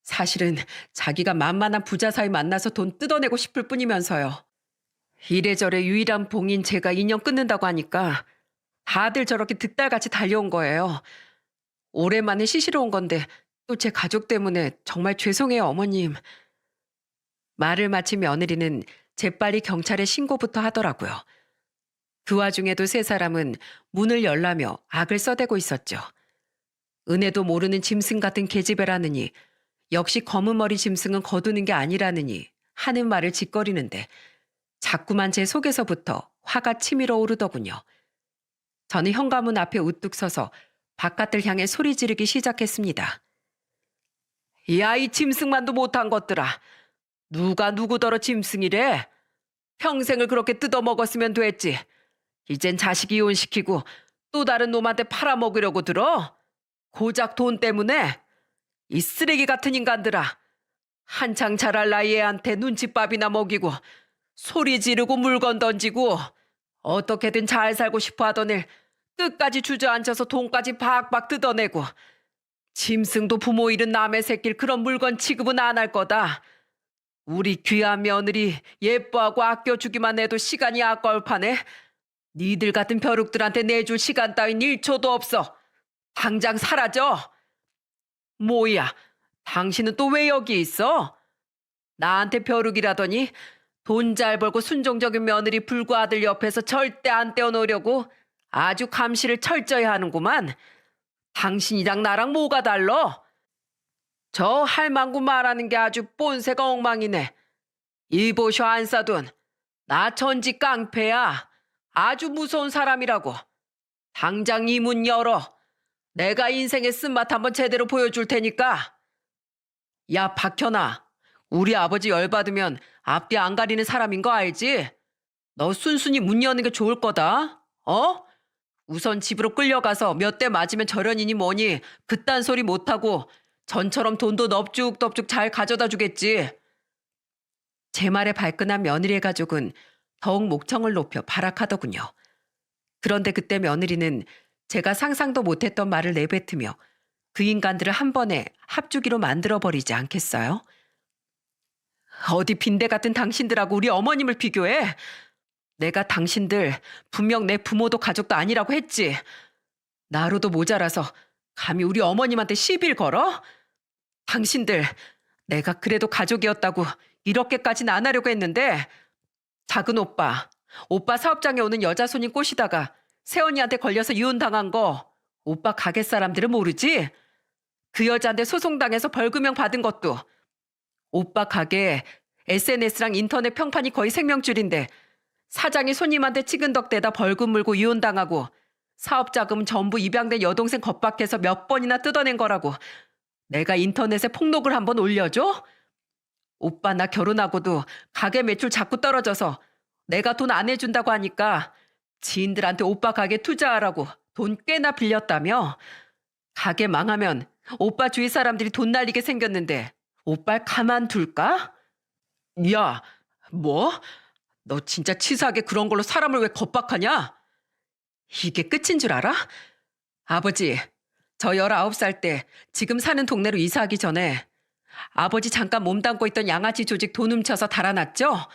사실은 자기가 만만한 부자 사이 만나서 돈 뜯어내고 싶을 뿐이면서요. 이래저래 유일한 봉인 제가 인연 끊는다고 하니까 다들 저렇게 득달같이 달려온 거예요. 오랜만에 시시러 온 건데 또 제 가족 때문에 정말 죄송해요, 어머님. 말을 마친 며느리는 재빨리 경찰에 신고부터 하더라고요. 그 와중에도 세 사람은 문을 열라며 악을 써대고 있었죠. 은혜도 모르는 짐승 같은 계집애라느니 역시 검은 머리 짐승은 거두는 게 아니라느니 하는 말을 짓거리는데 자꾸만 제 속에서부터 화가 치밀어 오르더군요. 저는 현관문 앞에 우뚝 서서 바깥을 향해 소리 지르기 시작했습니다. 야, 이 짐승만도 못한 것들아. 누가 누구더러 짐승이래? 평생을 그렇게 뜯어먹었으면 됐지. 이젠 자식 이혼시키고 또 다른 놈한테 팔아먹으려고 들어? 고작 돈 때문에? 이 쓰레기 같은 인간들아. 한창 자랄 나이 애한테 눈칫밥이나 먹이고 소리 지르고 물건 던지고 어떻게든 잘 살고 싶어 하던 일 끝까지 주저앉아서 돈까지 박박 뜯어내고 짐승도 부모 잃은 남의 새끼를 그런 물건 취급은 안 할 거다. 우리 귀한 며느리 예뻐하고 아껴주기만 해도 시간이 아까울 판에 니들 같은 벼룩들한테 내줄 시간 따윈 1초도 없어. 당장 사라져. 뭐야, 당신은 또 왜 여기 있어? 나한테 벼룩이라더니 돈 잘 벌고 순종적인 며느리 불구 아들 옆에서 절대 안 떼어놓으려고 아주 감시를 철저히 하는구만. 당신이랑 나랑 뭐가 달러? 저 할망구 말하는 게 아주 본새가 엉망이네. 이보쇼 안사돈, 나 전직 깡패야. 아주 무서운 사람이라고. 당장 이 문 열어. 내가 인생의 쓴맛 한번 제대로 보여줄 테니까. 야, 박현아. 우리 아버지 열받으면 앞뒤 안 가리는 사람인 거 알지? 너 순순히 문 여는 게 좋을 거다. 어? 우선 집으로 끌려가서 몇 대 맞으면 절연이니 뭐니 그딴 소리 못하고 전처럼 돈도 넙죽넙죽 잘 가져다 주겠지. 제 말에 발끈한 며느리의 가족은 더욱 목청을 높여 발악하더군요. 그런데 그때 며느리는 제가 상상도 못했던 말을 내뱉으며 그 인간들을 한 번에 합주기로 만들어버리지 않겠어요? 어디 빈대 같은 당신들하고 우리 어머님을 비교해? 내가 당신들 분명 내 부모도 가족도 아니라고 했지. 나로도 모자라서 감히 우리 어머님한테 시비를 걸어? 당신들 내가 그래도 가족이었다고 이렇게까지는 안 하려고 했는데 작은 오빠 사업장에 오는 여자 손님 꼬시다가 새언니한테 걸려서 이혼당한 거 오빠 가게 사람들은 모르지? 그 여자한테 소송당해서 벌금형 받은 것도 오빠 가게 SNS랑 인터넷 평판이 거의 생명줄인데 사장이 손님한테 치근덕대다 벌금 물고 이혼당하고 사업자금 전부 입양된 여동생 겁박해서 몇 번이나 뜯어낸 거라고 내가 인터넷에 폭록을 한번 올려줘? 오빠 나 결혼하고도 가게 매출 자꾸 떨어져서 내가 돈 안 해준다고 하니까 지인들한테 오빠 가게 투자하라고 돈 꽤나 빌렸다며? 가게 망하면 오빠 주위 사람들이 돈 날리게 생겼는데 오빠를 가만둘까? 야, 뭐? 너 진짜 치사하게 그런 걸로 사람을 왜 겁박하냐? 이게 끝인 줄 알아? 아버지, 저 19살 때 지금 사는 동네로 이사하기 전에 아버지 잠깐 몸담고 있던 양아치 조직 돈 훔쳐서 달아났죠?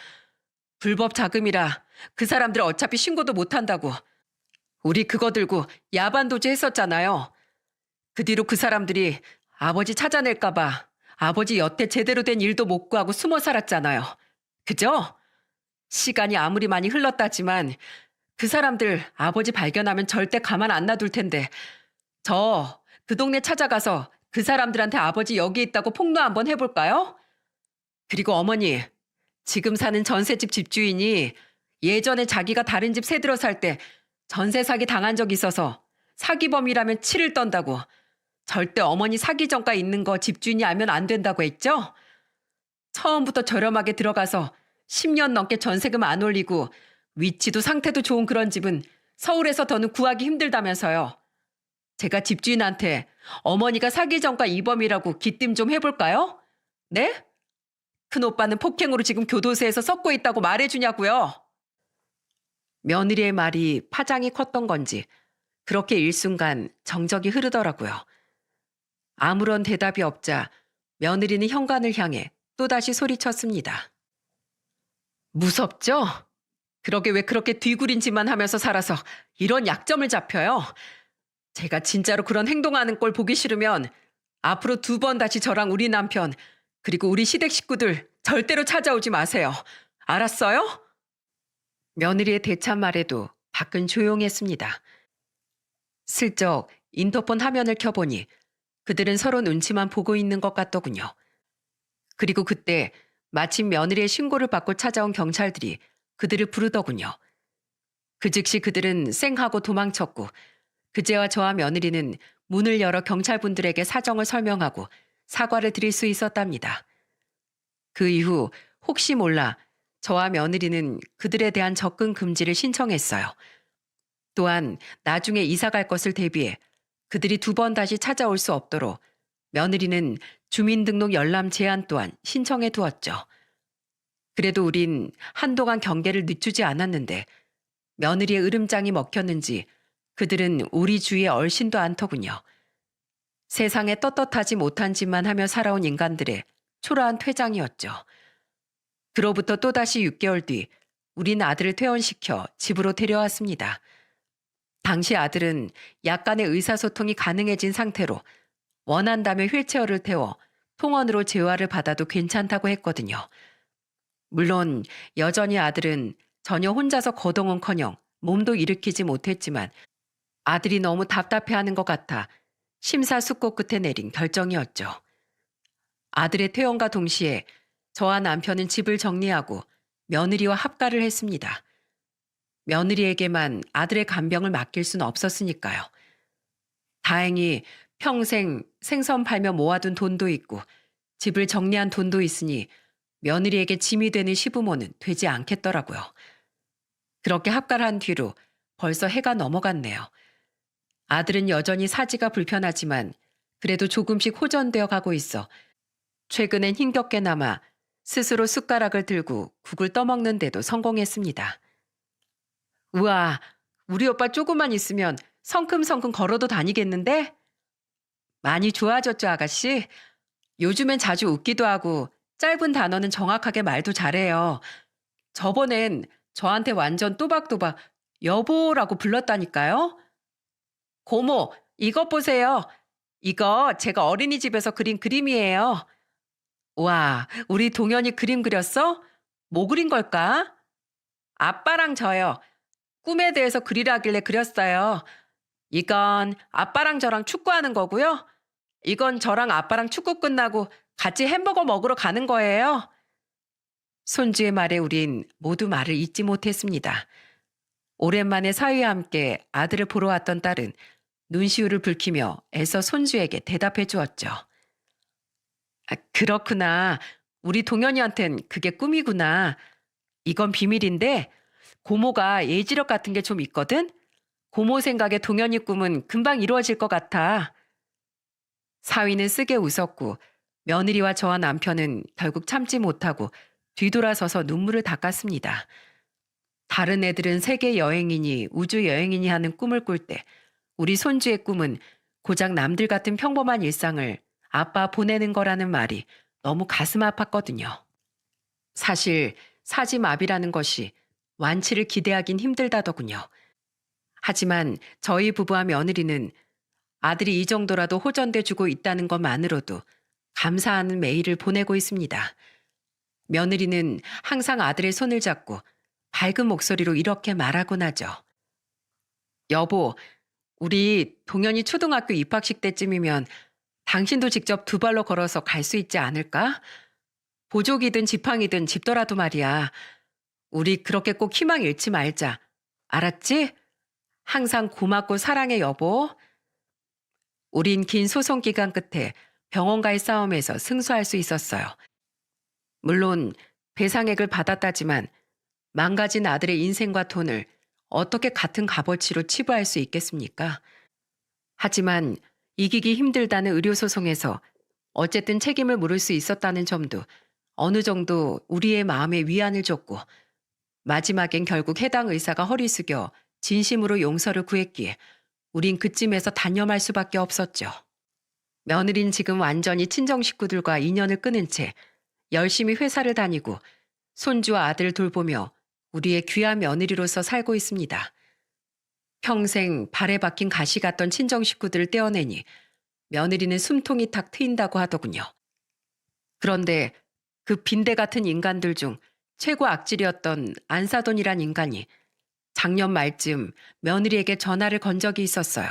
불법 자금이라 그 사람들 어차피 신고도 못한다고 우리 그거 들고 야반도주 했었잖아요. 그 뒤로 그 사람들이 아버지 찾아낼까 봐 아버지 여태 제대로 된 일도 못 구하고 숨어 살았잖아요. 그죠? 시간이 아무리 많이 흘렀다지만 그 사람들 아버지 발견하면 절대 가만 안 놔둘 텐데 저 그 동네 찾아가서 그 사람들한테 아버지 여기 있다고 폭로 한번 해볼까요? 그리고 어머니, 지금 사는 전셋집 집주인이 예전에 자기가 다른 집 새 들어 살 때 전세 사기 당한 적 있어서 사기범이라면 치를 떤다고 절대 어머니 사기 전가 있는 거 집주인이 알면 안 된다고 했죠? 처음부터 저렴하게 들어가서 10년 넘게 전세금 안 올리고 위치도 상태도 좋은 그런 집은 서울에서 더는 구하기 힘들다면서요. 제가 집주인한테 어머니가 사기 전가 이범이라고 기띔 좀 해볼까요? 네? 큰오빠는 폭행으로 지금 교도소에서 썩고 있다고 말해주냐고요. 며느리의 말이 파장이 컸던 건지 그렇게 일순간 정적이 흐르더라고요. 아무런 대답이 없자 며느리는 현관을 향해 또다시 소리쳤습니다. 무섭죠? 그러게 왜 그렇게 뒤구린 짓만 하면서 살아서 이런 약점을 잡혀요? 제가 진짜로 그런 행동하는 꼴 보기 싫으면 앞으로 2번 다시 저랑 우리 남편 그리고 우리 시댁 식구들 절대로 찾아오지 마세요. 알았어요? 며느리의 대참 말에도 밖은 조용했습니다. 슬쩍 인터폰 화면을 켜보니 그들은 서로 눈치만 보고 있는 것 같더군요. 그리고 그때 마침 며느리의 신고를 받고 찾아온 경찰들이 그들을 부르더군요. 그 즉시 그들은 쌩하고 도망쳤고 그제와 저와 며느리는 문을 열어 경찰분들에게 사정을 설명하고 사과를 드릴 수 있었답니다. 그 이후 혹시 몰라 저와 며느리는 그들에 대한 접근 금지를 신청했어요. 또한 나중에 이사 갈 것을 대비해 그들이 2번 다시 찾아올 수 없도록 며느리는 주민등록 열람 제한 또한 신청해 두었죠. 그래도 우린 한동안 경계를 늦추지 않았는데 며느리의 으름장이 먹혔는지 그들은 우리 주위에 얼씬도 않더군요. 세상에 떳떳하지 못한 짓만 하며 살아온 인간들의 초라한 퇴장이었죠. 그로부터 또다시 6개월 뒤 우린 아들을 퇴원시켜 집으로 데려왔습니다. 당시 아들은 약간의 의사소통이 가능해진 상태로 원한다면 휠체어를 태워 통원으로 재활을 받아도 괜찮다고 했거든요. 물론 여전히 아들은 전혀 혼자서 거동은커녕 몸도 일으키지 못했지만 아들이 너무 답답해하는 것 같아 심사숙고 끝에 내린 결정이었죠. 아들의 퇴원과 동시에 저와 남편은 집을 정리하고 며느리와 합가를 했습니다. 며느리에게만 아들의 간병을 맡길 수는 없었으니까요. 다행히 평생 생선 팔며 모아둔 돈도 있고 집을 정리한 돈도 있으니 며느리에게 짐이 되는 시부모는 되지 않겠더라고요. 그렇게 합가를 한 뒤로 벌써 해가 넘어갔네요. 아들은 여전히 사지가 불편하지만 그래도 조금씩 호전되어 가고 있어 최근엔 힘겹게나마 스스로 숟가락을 들고 국을 떠먹는 데도 성공했습니다. 우와, 우리 오빠 조금만 있으면 성큼성큼 걸어도 다니겠는데? 많이 좋아졌죠, 아가씨? 요즘엔 자주 웃기도 하고 짧은 단어는 정확하게 말도 잘해요. 저번엔 저한테 완전 또박또박 여보라고 불렀다니까요. 고모, 이것 보세요. 이거 제가 어린이집에서 그린 그림이에요. 와, 우리 동현이 그림 그렸어? 뭐 그린 걸까? 아빠랑 저요. 꿈에 대해서 그리라길래 그렸어요. 이건 아빠랑 저랑 축구하는 거고요. 이건 저랑 아빠랑 축구 끝나고 같이 햄버거 먹으러 가는 거예요. 손주의 말에 우린 모두 말을 잇지 못했습니다. 오랜만에 사위와 함께 아들을 보러 왔던 딸은 눈시울을 붉히며 애써 손주에게 대답해 주었죠. 아, 그렇구나. 우리 동현이한텐 그게 꿈이구나. 이건 비밀인데 고모가 예지력 같은 게 좀 있거든? 고모 생각에 동현이 꿈은 금방 이루어질 것 같아. 사위는 쓰게 웃었고 며느리와 저와 남편은 결국 참지 못하고 뒤돌아서서 눈물을 닦았습니다. 다른 애들은 세계 여행이니 우주 여행이니 하는 꿈을 꿀 때 우리 손주의 꿈은 고작 남들 같은 평범한 일상을 아빠 보내는 거라는 말이 너무 가슴 아팠거든요. 사실 사지마비라는 것이 완치를 기대하긴 힘들다더군요. 하지만 저희 부부와 며느리는 아들이 이 정도라도 호전돼 주고 있다는 것만으로도 감사하는 메일을 보내고 있습니다. 며느리는 항상 아들의 손을 잡고 밝은 목소리로 이렇게 말하곤 하죠. 여보, 우리 동현이 초등학교 입학식 때쯤이면 당신도 직접 두 발로 걸어서 갈 수 있지 않을까? 보조기든 지팡이든 집더라도 말이야. 우리 그렇게 꼭 희망 잃지 말자. 알았지? 항상 고맙고 사랑해, 여보. 우린 긴 소송 기간 끝에 병원과의 싸움에서 승소할 수 있었어요. 물론 배상액을 받았다지만 망가진 아들의 인생과 돈을 어떻게 같은 값어치로 치부할 수 있겠습니까? 하지만 이기기 힘들다는 의료소송에서 어쨌든 책임을 물을 수 있었다는 점도 어느 정도 우리의 마음에 위안을 줬고 마지막엔 결국 해당 의사가 허리 숙여 진심으로 용서를 구했기에 우린 그쯤에서 단념할 수밖에 없었죠. 며느린 지금 완전히 친정 식구들과 인연을 끊은 채 열심히 회사를 다니고 손주와 아들을 돌보며 우리의 귀한 며느리로서 살고 있습니다. 평생 발에 박힌 가시 같던 친정 식구들을 떼어내니 며느리는 숨통이 탁 트인다고 하더군요. 그런데 그 빈대 같은 인간들 중 최고 악질이었던 안사돈이란 인간이 작년 말쯤 며느리에게 전화를 건 적이 있었어요.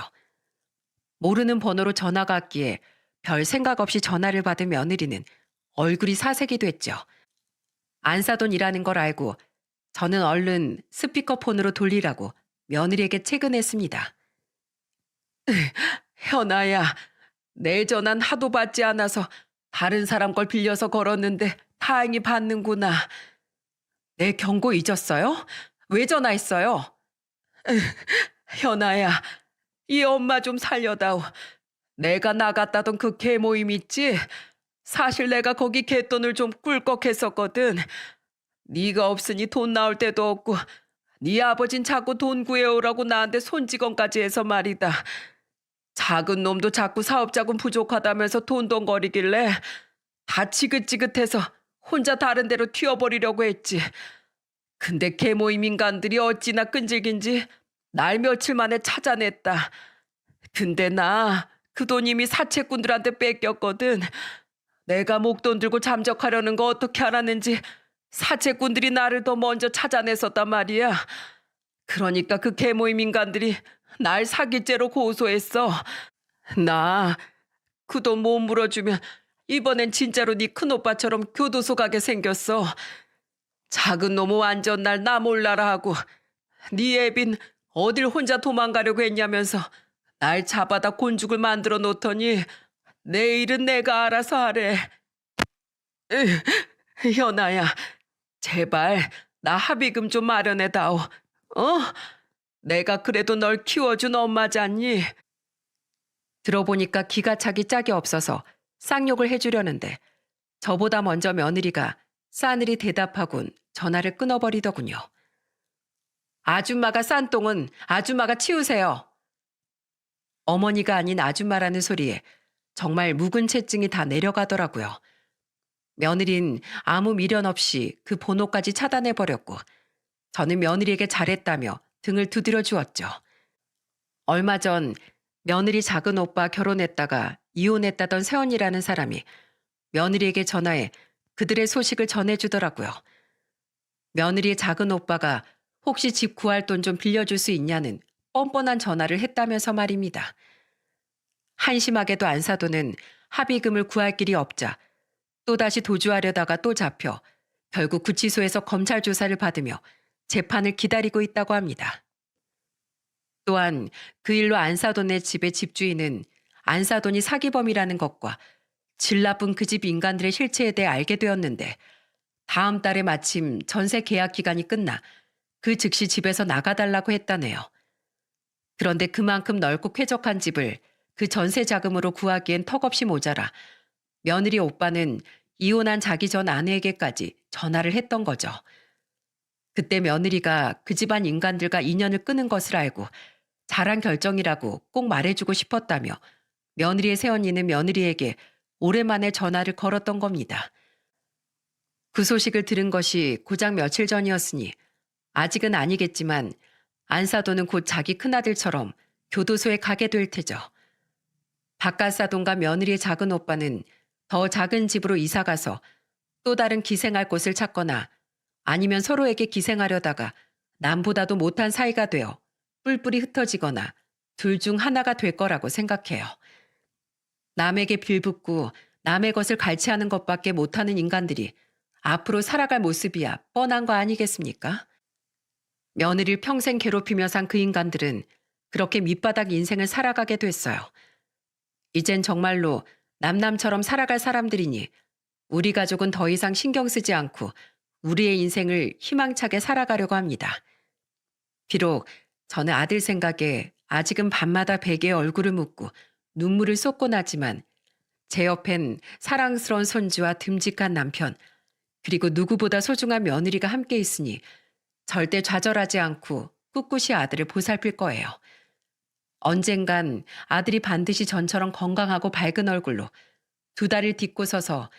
모르는 번호로 전화가 왔기에 별 생각 없이 전화를 받은 며느리는 얼굴이 사색이 됐죠. 안사돈이라는 걸 알고 저는 얼른 스피커폰으로 돌리라고 며느리에게 채근했습니다. 현아야, 내 전화는 하도 받지 않아서 다른 사람 걸 빌려서 걸었는데 다행히 받는구나. 내 경고 잊었어요? 왜 전화했어요? 현아야, 이 엄마 좀 살려다오. 내가 나갔다던 그 개 모임 있지? 사실 내가 거기 갯돈을 좀 꿀꺽했었거든. 네가 없으니 돈 나올 데도 없고 네 아버진 자꾸 돈 구해오라고 나한테 손찌검까지 해서 말이다. 작은 놈도 자꾸 사업자금 부족하다면서 돈돈거리길래 다 지긋지긋해서 혼자 다른 데로 튀어버리려고 했지. 근데 개모임 인간들이 어찌나 끈질긴지 날 며칠 만에 찾아냈다. 근데 나 그 돈 이미 사채꾼들한테 뺏겼거든. 내가 목돈 들고 잠적하려는 거 어떻게 알았는지 사채꾼들이 나를 더 먼저 찾아냈었단 말이야. 그러니까 그 개모임 인간들이 날 사기죄로 고소했어. 나 그 돈 못 물어주면 이번엔 진짜로 네 큰오빠처럼 교도소 가게 생겼어. 작은 놈은 완전 날 나 몰라라 하고 네 애빈 어딜 혼자 도망가려고 했냐면서 날 잡아다 곤죽을 만들어 놓더니 내일은 내가 알아서 하래. 현아야, 제발 나 합의금 좀 마련해다오. 어? 내가 그래도 널 키워준 엄마잖니. 들어보니까 기가 차기 짝이 없어서 쌍욕을 해주려는데 저보다 먼저 며느리가 싸늘히 대답하곤 전화를 끊어버리더군요. 아줌마가 싼 똥은 아줌마가 치우세요. 어머니가 아닌 아줌마라는 소리에 정말 묵은 채증이 다 내려가더라고요. 며느린 아무 미련 없이 그 번호까지 차단해버렸고 저는 며느리에게 잘했다며 등을 두드려 주었죠. 얼마 전 며느리 작은 오빠 결혼했다가 이혼했다던 세언이라는 사람이 며느리에게 전화해 그들의 소식을 전해주더라고요. 며느리의 작은 오빠가 혹시 집 구할 돈 좀 빌려줄 수 있냐는 뻔뻔한 전화를 했다면서 말입니다. 한심하게도 안사돈은 합의금을 구할 길이 없자 또다시 도주하려다가 또 잡혀 결국 구치소에서 검찰 조사를 받으며 재판을 기다리고 있다고 합니다. 또한 그 일로 안사돈의 집의 집주인은 안사돈이 사기범이라는 것과 질 나쁜 그 집 인간들의 실체에 대해 알게 되었는데 다음 달에 마침 전세 계약 기간이 끝나 그 즉시 집에서 나가달라고 했다네요. 그런데 그만큼 넓고 쾌적한 집을 그 전세 자금으로 구하기엔 턱없이 모자라 며느리 오빠는 이혼한 자기 전 아내에게까지 전화를 했던 거죠. 그때 며느리가 그 집안 인간들과 인연을 끊은 것을 알고 잘한 결정이라고 꼭 말해주고 싶었다며 며느리의 새언니는 며느리에게 오랜만에 전화를 걸었던 겁니다. 그 소식을 들은 것이 고작 며칠 전이었으니 아직은 아니겠지만 안사돈은 곧 자기 큰아들처럼 교도소에 가게 될 테죠. 박간사돈과 며느리의 작은 오빠는 더 작은 집으로 이사가서 또 다른 기생할 곳을 찾거나 아니면 서로에게 기생하려다가 남보다도 못한 사이가 되어 뿔뿔이 흩어지거나 둘 중 하나가 될 거라고 생각해요. 남에게 빌붙고 남의 것을 갈취하는 것밖에 못하는 인간들이 앞으로 살아갈 모습이야 뻔한 거 아니겠습니까? 며느리를 평생 괴롭히며 산 그 인간들은 그렇게 밑바닥 인생을 살아가게 됐어요. 이젠 정말로 남남처럼 살아갈 사람들이니 우리 가족은 더 이상 신경 쓰지 않고 우리의 인생을 희망차게 살아가려고 합니다. 비록 저는 아들 생각에 아직은 밤마다 베개에 얼굴을 묻고 눈물을 쏟곤 하지만 제 옆엔 사랑스러운 손주와 듬직한 남편, 그리고 누구보다 소중한 며느리가 함께 있으니 절대 좌절하지 않고 꿋꿋이 아들을 보살필 거예요. 언젠간 아들이 반드시 전처럼 건강하고 밝은 얼굴로 두 다리를 딛고 서서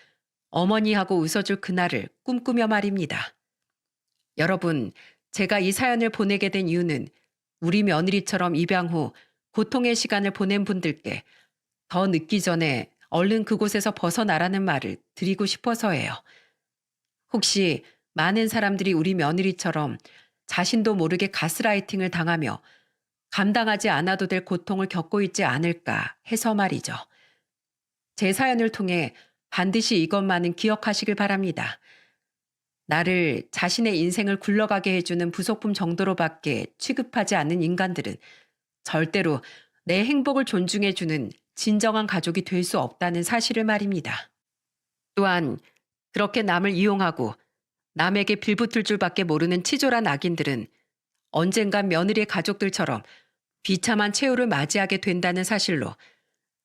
어머니하고 웃어줄 그날을 꿈꾸며 말입니다. 여러분, 제가 이 사연을 보내게 된 이유는 우리 며느리처럼 입양 후 고통의 시간을 보낸 분들께 더 늦기 전에 얼른 그곳에서 벗어나라는 말을 드리고 싶어서예요. 혹시 많은 사람들이 우리 며느리처럼 자신도 모르게 가스라이팅을 당하며 감당하지 않아도 될 고통을 겪고 있지 않을까 해서 말이죠. 제 사연을 통해 반드시 이것만은 기억하시길 바랍니다. 나를 자신의 인생을 굴러가게 해주는 부속품 정도로밖에 취급하지 않는 인간들은 절대로 내 행복을 존중해주는 진정한 가족이 될 수 없다는 사실을 말입니다. 또한 그렇게 남을 이용하고 남에게 빌붙을 줄밖에 모르는 치졸한 악인들은 언젠간 며느리의 가족들처럼 비참한 최후를 맞이하게 된다는 사실로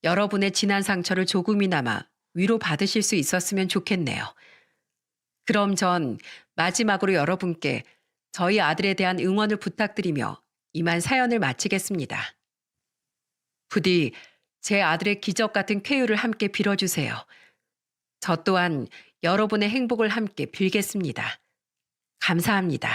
여러분의 지난 상처를 조금이나마 위로받으실 수 있었으면 좋겠네요. 그럼 전 마지막으로 여러분께 저희 아들에 대한 응원을 부탁드리며 이만 사연을 마치겠습니다. 부디 제 아들의 기적 같은 쾌유를 함께 빌어주세요. 저 또한 여러분의 행복을 함께 빌겠습니다. 감사합니다.